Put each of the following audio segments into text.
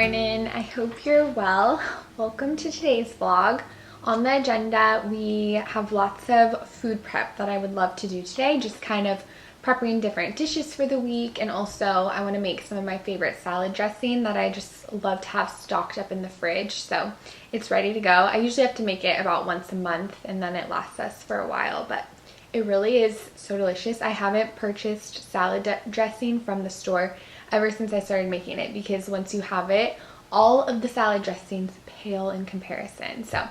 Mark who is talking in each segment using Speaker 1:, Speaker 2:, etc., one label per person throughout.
Speaker 1: morning. I hope you're well. Welcome to today's vlog. On the agenda, we have lots of food prep that I would love to do today, just kind of prepping different dishes for the week, and also I want to make some of my favorite salad dressing that I just love to have stocked up in the fridge, so it's ready to go. I usually have to make it about once a month and then it lasts us for a while, but it really is so delicious. I haven't purchased salad dressing from the store ever since I started making it, because once you have it, all of the salad dressings pale in comparison. So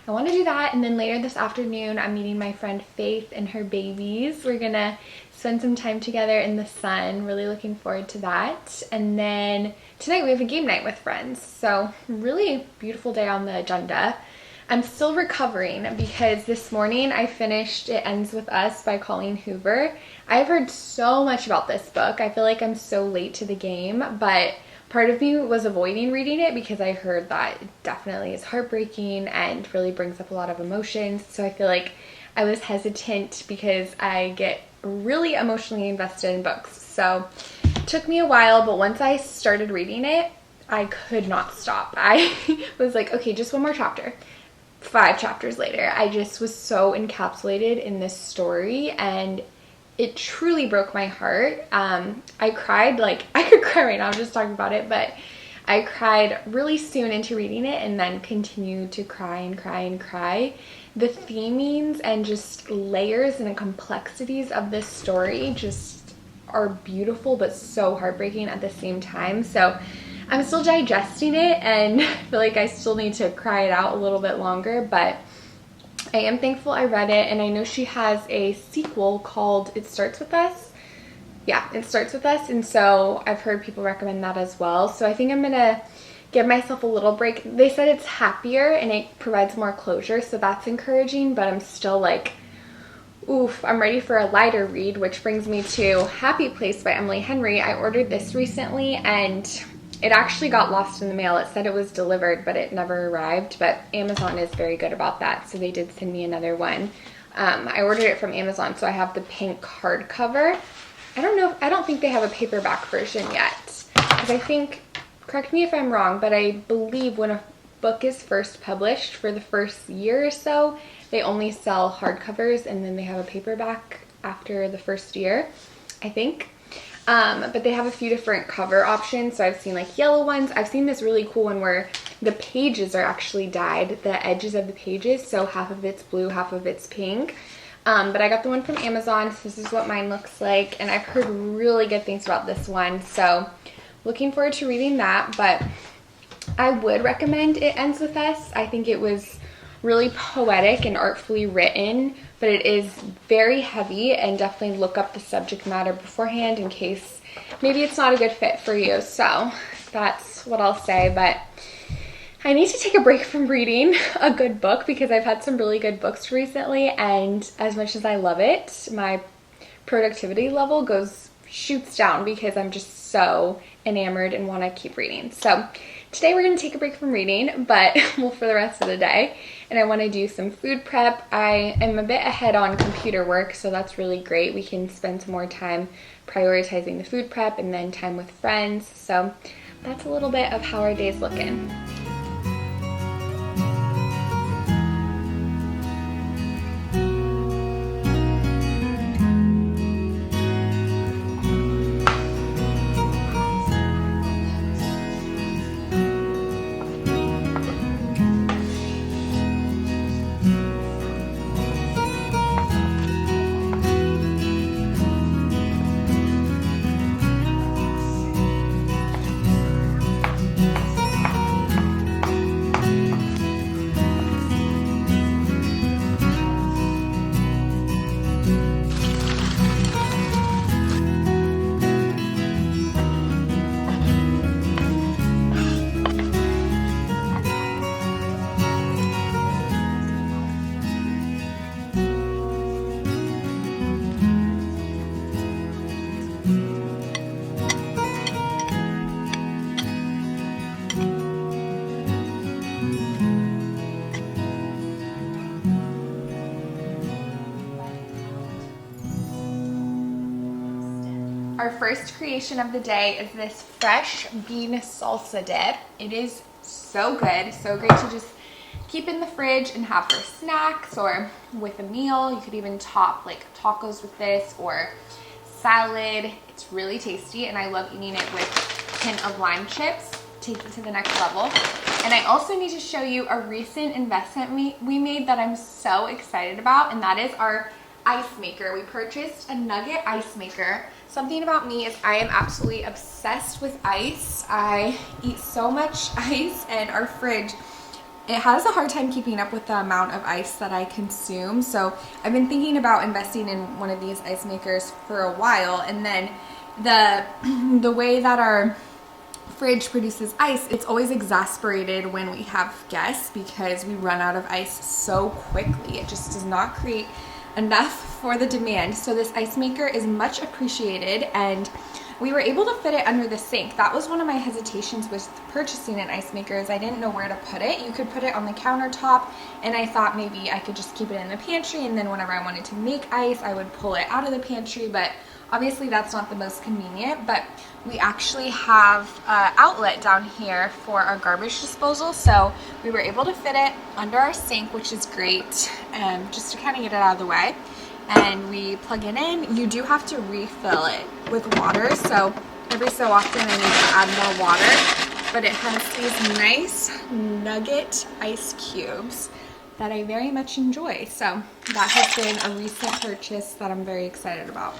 Speaker 1: I want to do that, and then later this afternoon I'm meeting my friend Faith and her babies. We're gonna spend some time together in the sun. Really looking forward to that. And then tonight we have a game night with friends. So really beautiful day on the agenda. I'm still recovering because this morning I finished It Ends With Us by Colleen Hoover. I've heard so much about this book. I feel like I'm so late to the game, but part of me was avoiding reading it because I heard that it definitely is heartbreaking and really brings up a lot of emotions. So I feel like I was hesitant because I get really emotionally invested in books. So it took me a while, but once I started reading it, I could not stop. I was like, okay, just one more chapter. 5 chapters later, I just was so encapsulated in this story, and it truly broke my heart. I cried, like, I could cry right now, I'm just talking about it, but I cried really soon into reading it and then continued to cry and cry and cry. The themings and just layers and the complexities of this story just are beautiful but so heartbreaking at the same time. So I'm still digesting it and I feel like I still need to cry it out a little bit longer, but I am thankful I read it, and I know she has a sequel called It Starts With Us. Yeah, It Starts With Us, and so I've heard people recommend that as well. So I think I'm gonna give myself a little break. They said it's happier and it provides more closure, so that's encouraging, but I'm still like, oof, I'm ready for a lighter read, which brings me to Happy Place by Emily Henry. I ordered this recently and it actually got lost in the mail. It said it was delivered, but it never arrived. But Amazon is very good about that, so they did send me another one. I ordered it from Amazon, so I have the pink hardcover. I don't think they have a paperback version yet. Because I think, correct me if I'm wrong, but I believe when a book is first published for the first year or so, they only sell hardcovers, and then they have a paperback after the first year, I think. But they have a few different cover options. So I've seen like yellow ones. I've seen this really cool one where the pages are actually dyed, the edges of the pages. So half of it's blue, half of it's pink. But I got the one from Amazon. So this is what mine looks like. And I've heard really good things about this one. So looking forward to reading that. But I would recommend It Ends With Us. I think it was really poetic and artfully written, but it is very heavy, and definitely look up the subject matter beforehand in case maybe it's not a good fit for you. So that's what I'll say, but I need to take a break from reading a good book because I've had some really good books recently, and as much as I love it, my productivity level shoots down because I'm just so enamored and want to keep reading. So today we're going to take a break from reading, but for the rest of the day, and I want to do some food prep. I am a bit ahead on computer work, so that's really great. We can spend some more time prioritizing the food prep and then time with friends. So that's a little bit of how our day's looking. Our first creation of the day is this fresh bean salsa dip. It is so good, so great to just keep in the fridge and have for snacks or with a meal. You could even top like tacos with this or salad. It's really tasty, and I love eating it with a hint of lime chips. Take it to the next level. And I also need to show you a recent investment we made that I'm so excited about, and that is our ice maker. We purchased a nugget ice maker. Something about me is I am absolutely obsessed with ice. I eat so much ice, and our fridge, it has a hard time keeping up with the amount of ice that I consume. So I've been thinking about investing in one of these ice makers for a while, and then the way that our fridge produces ice, it's always exasperated when we have guests because we run out of ice so quickly. It just does not create enough for the demand. So this ice maker is much appreciated, and we were able to fit it under the sink. That was one of my hesitations with purchasing an ice maker, is I didn't know where to put it. You could put it on the countertop, and I thought maybe I could just keep it in the pantry, and then whenever I wanted to make ice, I would pull it out of the pantry, but obviously that's not the most convenient. But we actually have an outlet down here for our garbage disposal, so we were able to fit it under our sink, which is great, just to kind of get it out of the way. And we plug it in. You do have to refill it with water, so every so often I need to add more water, but it has these nice nugget ice cubes that I very much enjoy. So that has been a recent purchase that I'm very excited about.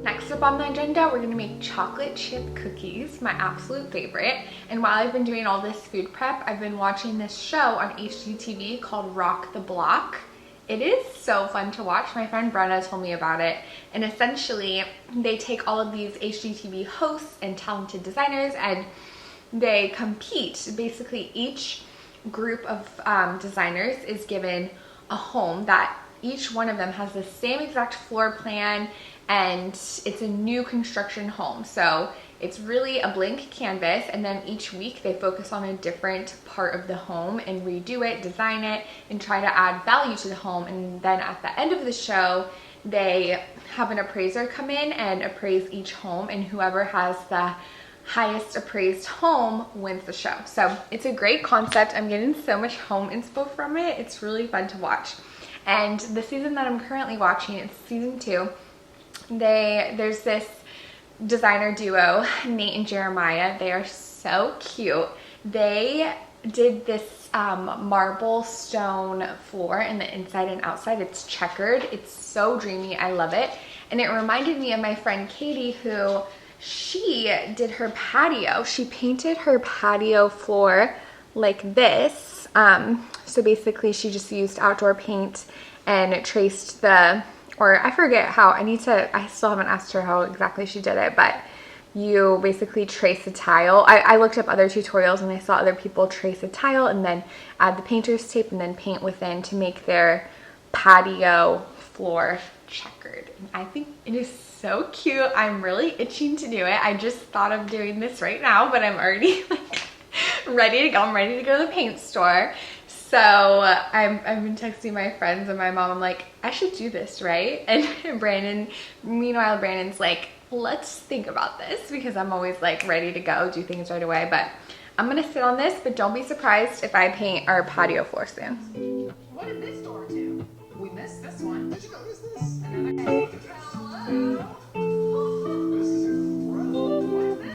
Speaker 1: Next up on the agenda, we're gonna make chocolate chip cookies, my absolute favorite. And while I've been doing all this food prep, I've been watching this show on HGTV called Rock the Block. It is so fun to watch. My friend Brenna told me about it. And essentially, they take all of these HGTV hosts and talented designers and they compete. Basically, each group of designers is given a home that each one of them has the same exact floor plan, and it's a new construction home. So it's really a blank canvas, and then each week they focus on a different part of the home and redo it, design it, and try to add value to the home. And then at the end of the show, they have an appraiser come in and appraise each home, and whoever has the highest appraised home wins the show. So it's a great concept. I'm getting so much home inspo from it. It's really fun to watch. And the season that I'm currently watching, it's season 2. There's this designer duo, Nate and Jeremiah. They are so cute. They did this marble stone floor in the inside and outside. It's checkered. It's so dreamy. I love it. And it reminded me of my friend Katie, who she did her patio. She painted her patio floor like this. So basically she just used outdoor paint and traced or I forget how, I still haven't asked her how exactly she did it, but you basically trace a tile. I looked up other tutorials and I saw other people trace a tile and then add the painter's tape and then paint within to make their patio floor checkered. And I think it is so cute. I'm really itching to do it. I just thought of doing this right now, but I'm already like ready to go. I'm ready to go to the paint store. So I've been texting my friends and my mom. I'm like, I should do this, right? And meanwhile, Brandon's like, let's think about this, because I'm always like ready to go, do things right away. But I'm gonna sit on this, but don't be surprised if I paint our patio floor soon.
Speaker 2: What did this door do? We missed this one. Did you notice this? Another hello. This is incredible. What is this?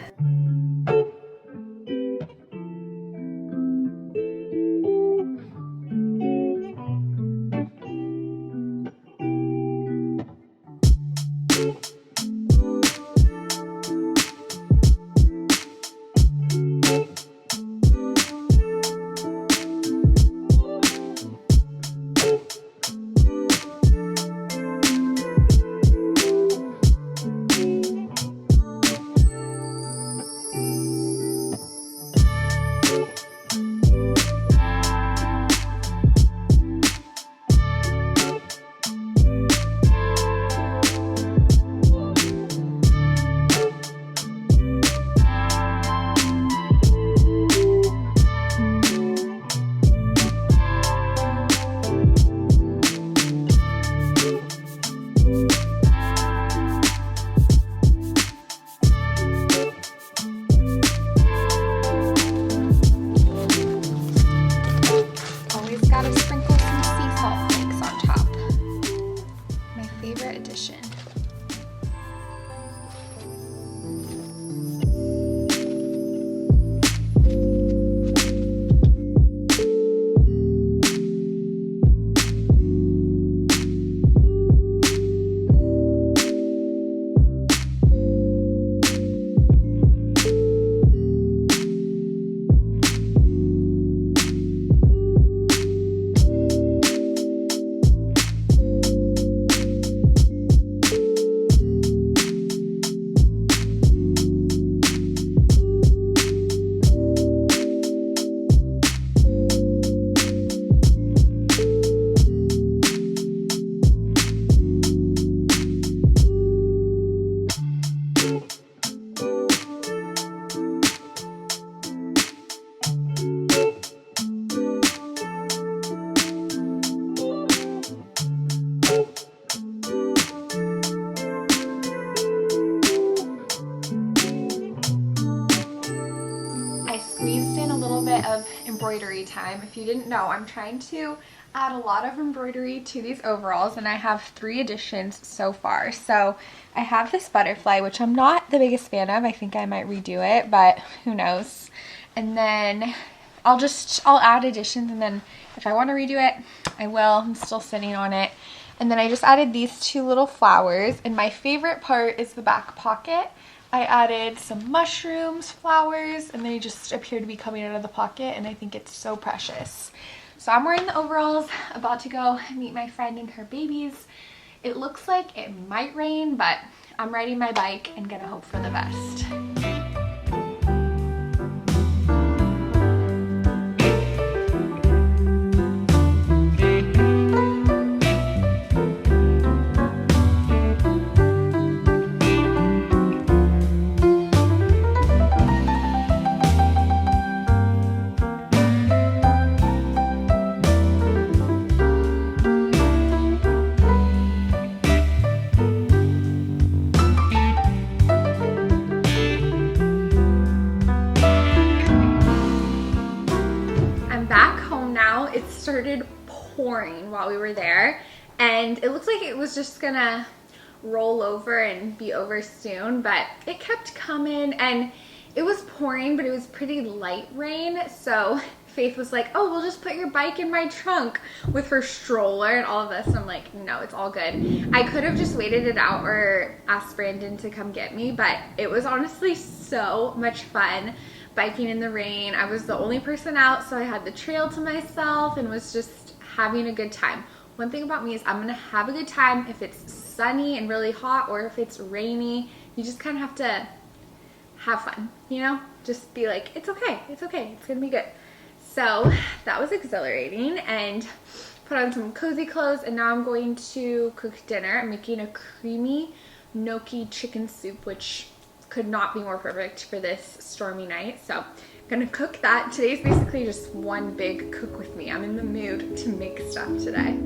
Speaker 1: Of embroidery time. If you didn't know, I'm trying to add a lot of embroidery to these overalls, and I have 3 additions so far. So I have this butterfly, which I'm not the biggest fan of. I think I might redo it, but who knows. And then I'll add additions, and then if I want to redo it, I will. I'm still sitting on it. And then I just added these 2 little flowers, and my favorite part is the back pocket. I added some mushrooms, flowers, and they just appear to be coming out of the pocket, and I think it's so precious. So I'm wearing the overalls, about to go meet my friend and her babies. It looks like it might rain, but I'm riding my bike and gonna hope for the best. Started pouring while we were there, and it looks like it was just gonna roll over and be over soon, but it kept coming, and it was pouring, but it was pretty light rain. So Faith was like, oh, we'll just put your bike in my trunk with her stroller and all of this. I'm like, no, it's all good. I could have just waited it out or asked Brandon to come get me, but it was honestly so much fun biking in the rain. I was the only person out, so I had the trail to myself and was just having a good time. One thing about me is I'm gonna have a good time if it's sunny and really hot, or if it's rainy. You just kind of have to have fun, you know? Just be like, it's okay, it's okay, it's gonna be good. So that was exhilarating, and put on some cozy clothes, and now I'm going to cook dinner. I'm making a creamy gnocchi chicken soup, which could not be more perfect for this stormy night. So I'm gonna cook that. Today's basically just one big cook with me. I'm in the mood to make stuff today.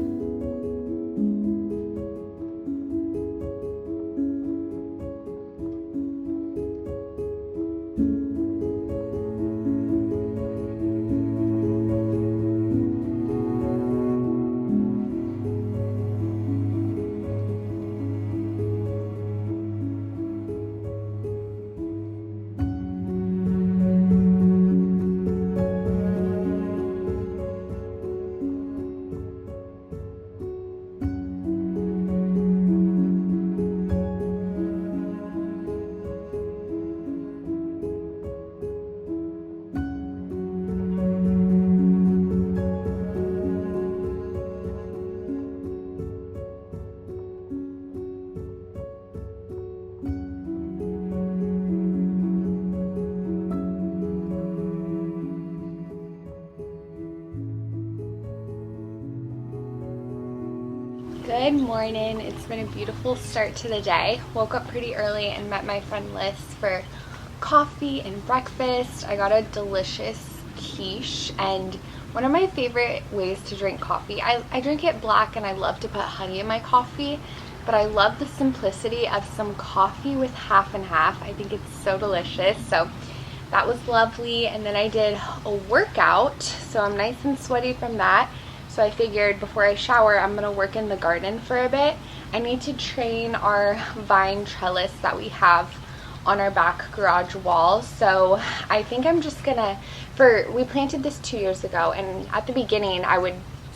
Speaker 1: Good morning. It's been a beautiful start to the day. Woke up pretty early and met my friend Liz for coffee and breakfast. I got a delicious quiche, and one of my favorite ways to drink coffee, I drink it black, and I love to put honey in my coffee, but I love the simplicity of some coffee with half and half. I think it's so delicious. So that was lovely. And then I did a workout, so I'm nice and sweaty from that. So I figured before I shower, I'm gonna work in the garden for a bit. I need to train our vine trellis that we have on our back garage wall. So I think I'm just gonna, we planted this 2 years ago, and at the beginning I would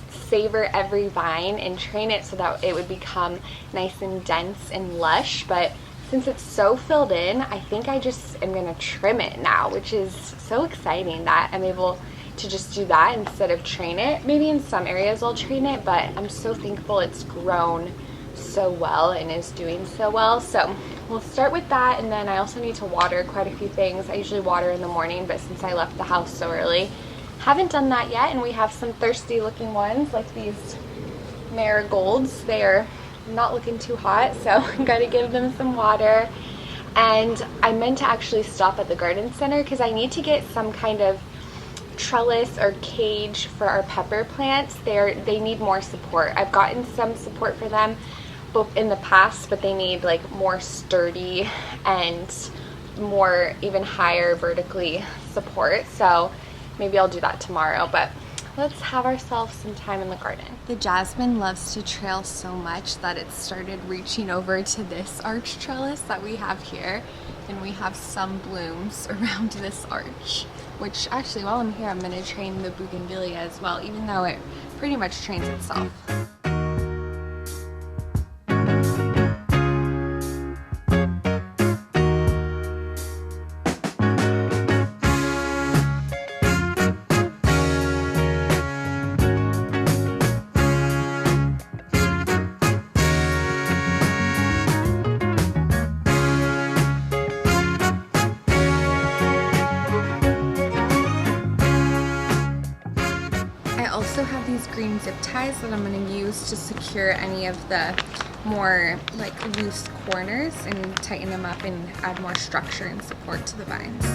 Speaker 1: savor every vine and train it so that it would become nice and dense and lush. But since it's so filled in, I think I just am gonna trim it now, which is so exciting that I'm able to just do that instead of train it. Maybe in some areas I'll train it, but I'm so thankful it's grown so well and is doing so well. So we'll start with that, and then I also need to water quite a few things. I usually water in the morning, but since I left the house so early, haven't done that yet. And we have some thirsty looking ones like these marigolds. They're not looking too hot, so I'm gonna give them some water. And I meant to actually stop at the garden center because I need to get some kind of trellis or cage for our pepper plants. They need more support. I've gotten some support for them both in the past, but they need like more sturdy and more even higher vertically support. So maybe I'll do that tomorrow, but let's have ourselves some time in the garden. The jasmine loves to trail so much that it started reaching over to this arch trellis that we have here, and we have some blooms around this arch, which actually while I'm here I'm going to train the bougainvillea as well, even though it pretty much trains itself. I also have these green zip ties that I'm going to use to secure any of the more like loose corners and tighten them up and add more structure and support to the vines.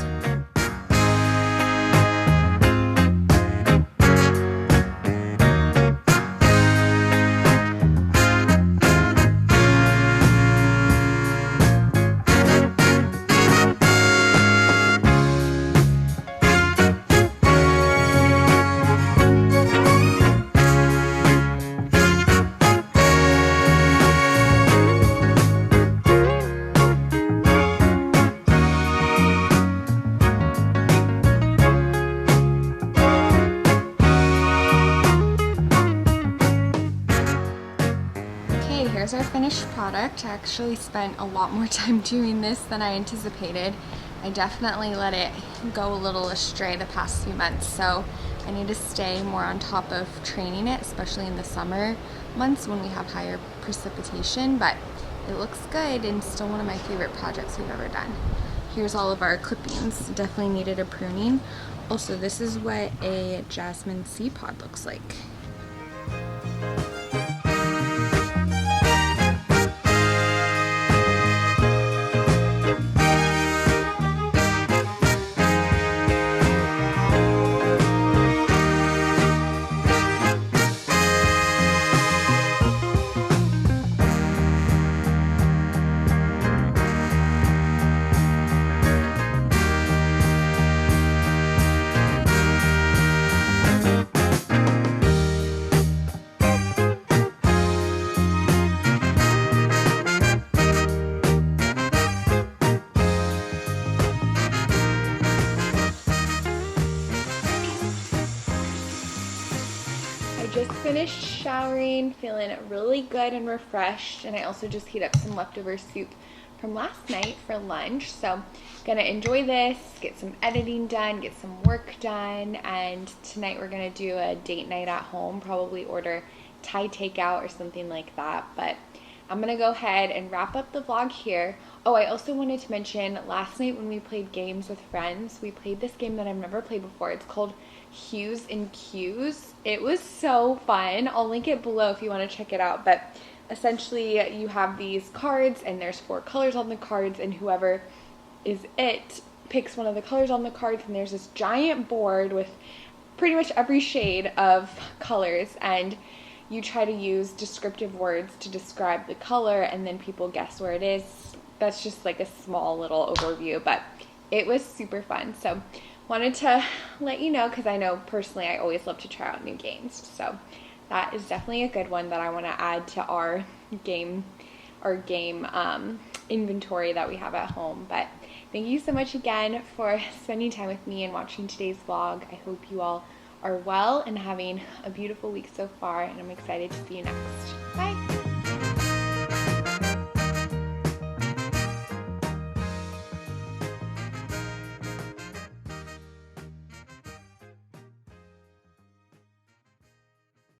Speaker 1: here's our finished product. I actually spent a lot more time doing this than I anticipated. I definitely let it go a little astray the past few months, so I need to stay more on top of training it, especially in the summer months when we have higher precipitation, but it looks good and still one of my favorite projects we've ever done. Here's all of our clippings. Definitely needed a pruning. Also, this is what a jasmine seed pod looks like. Just finished showering, feeling really good and refreshed, and I also just heat up some leftover soup from last night for lunch. So gonna enjoy this, get some editing done, get some work done, and tonight we're gonna do a date night at home, probably order Thai takeout or something like that. But I'm gonna go ahead and wrap up the vlog here. Oh, I also wanted to mention last night when we played games with friends, we played this game that I've never played before. It's called Hues and Cues. It was so fun. I'll link it below if you want to check it out. But essentially you have these cards and there's 4 colors on the cards, and whoever is it picks one of the colors on the cards, and there's this giant board with pretty much every shade of colors, and you try to use descriptive words to describe the color, and then people guess where it is. That's just like a small little overview, but it was super fun. So wanted to let you know, because I know personally I always love to try out new games. So that is definitely a good one that I want to add to our game inventory that we have at home. But thank you so much again for spending time with me and watching today's vlog. I hope you all are well and having a beautiful week so far, and I'm excited to see you next. Bye!